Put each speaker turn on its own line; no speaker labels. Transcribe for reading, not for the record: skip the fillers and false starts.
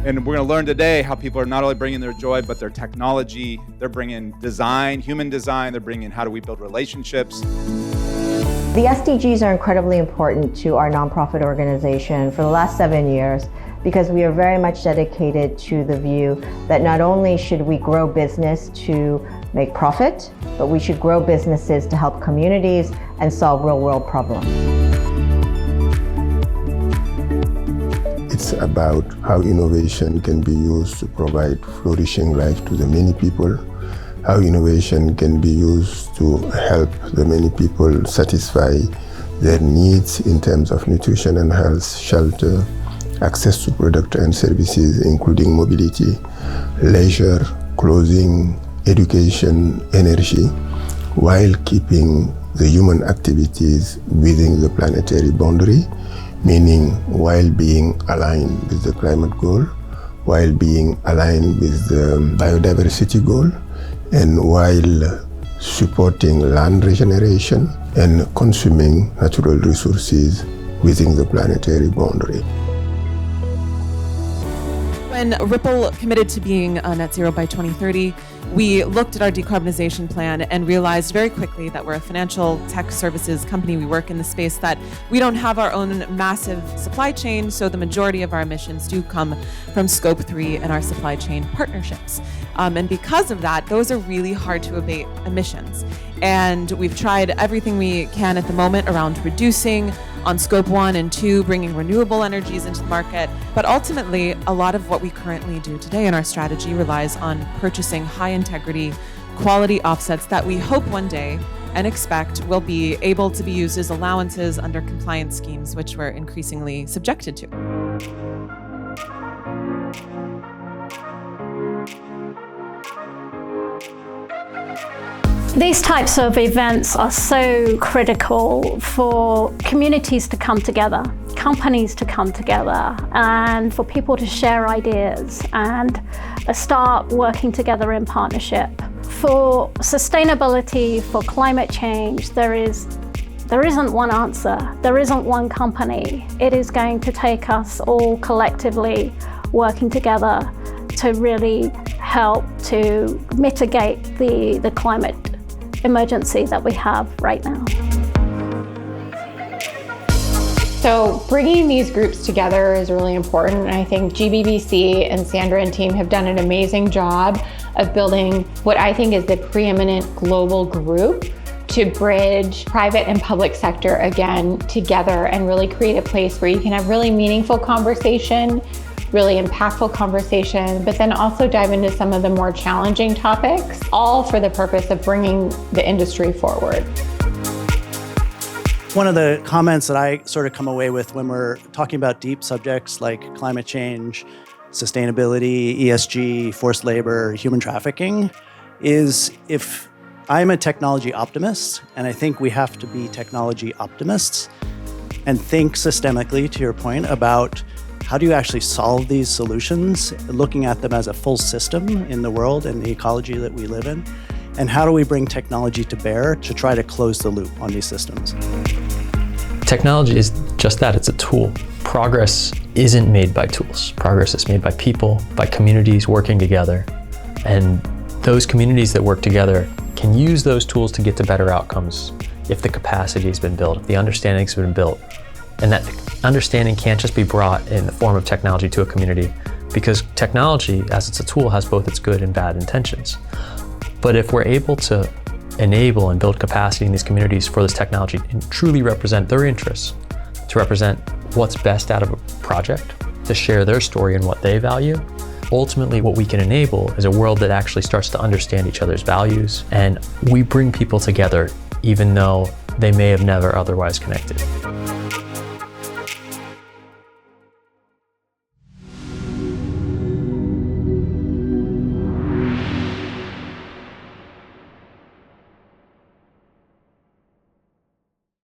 And we're going to learn today how people are not only bringing their joy, but their technology. They're bringing design, human design. They're bringing how do we build relationships.
The SDGs are incredibly important to our nonprofit organization for the last 7 years because we are very much dedicated to the view that not only should we grow business to make profit, but we should grow businesses to help communities and solve real-world problems.
It's about how innovation can be used to provide flourishing life to the many people, how innovation can be used to help the many people satisfy their needs in terms of nutrition and health, shelter, access to products and services, including mobility, leisure, clothing, education, energy, while keeping the human activities within the planetary boundary, meaning while being aligned with the climate goal, while being aligned with the biodiversity goal, and while supporting land regeneration and consuming natural resources within the planetary boundary.
When Ripple committed to being net zero by 2030, we looked at our decarbonization plan and realized very quickly that we're a financial tech services company. We work in the space that we don't have our own massive supply chain, so the majority of our emissions do come from Scope 3 and our supply chain partnerships. And because of that, those are really hard to abate emissions. And we've tried everything we can at the moment around reducing on Scope 1 and 2, bringing renewable energies into the market. But ultimately, a lot of what we currently do today in our strategy relies on purchasing high integrity, quality offsets that we hope one day and expect will be able to be used as allowances under compliance schemes, which we're increasingly subjected to.
These types of events are so critical for communities to come together, companies to come together, and for people to share ideas and start working together in partnership. For sustainability, for climate change, there isn't one answer, there isn't one company. It is going to take us all collectively working together to really help to mitigate the climate emergency that we have right now.
So bringing these groups together is really important. And I think GBBC and Sandra and team have done an amazing job of building what I think is the preeminent global group to bridge private and public sector again together and really create a place where you can have really meaningful conversation, really impactful conversation, but then also dive into some of the more challenging topics, all for the purpose of bringing the industry forward.
One of the comments that I sort of come away with when we're talking about deep subjects like climate change, sustainability, ESG, forced labor, human trafficking, is if I'm a technology optimist, and I think we have to be technology optimists and think systemically, to your point, about how do you actually solve these solutions, looking at them as a full system in the world and the ecology that we live in? And how do we bring technology to bear to try to close the loop on these systems?
Technology is just that, it's a tool. Progress isn't made by tools. Progress is made by people, by communities working together. And those communities that work together can use those tools to get to better outcomes if the capacity has been built, if the understanding has been built. And that understanding can't just be brought in the form of technology to a community, because technology, as it's a tool, has both its good and bad intentions. But if we're able to enable and build capacity in these communities for this technology and truly represent their interests, to represent what's best out of a project, to share their story and what they value, ultimately what we can enable is a world that actually starts to understand each other's values, and we bring people together even though they may have never otherwise connected.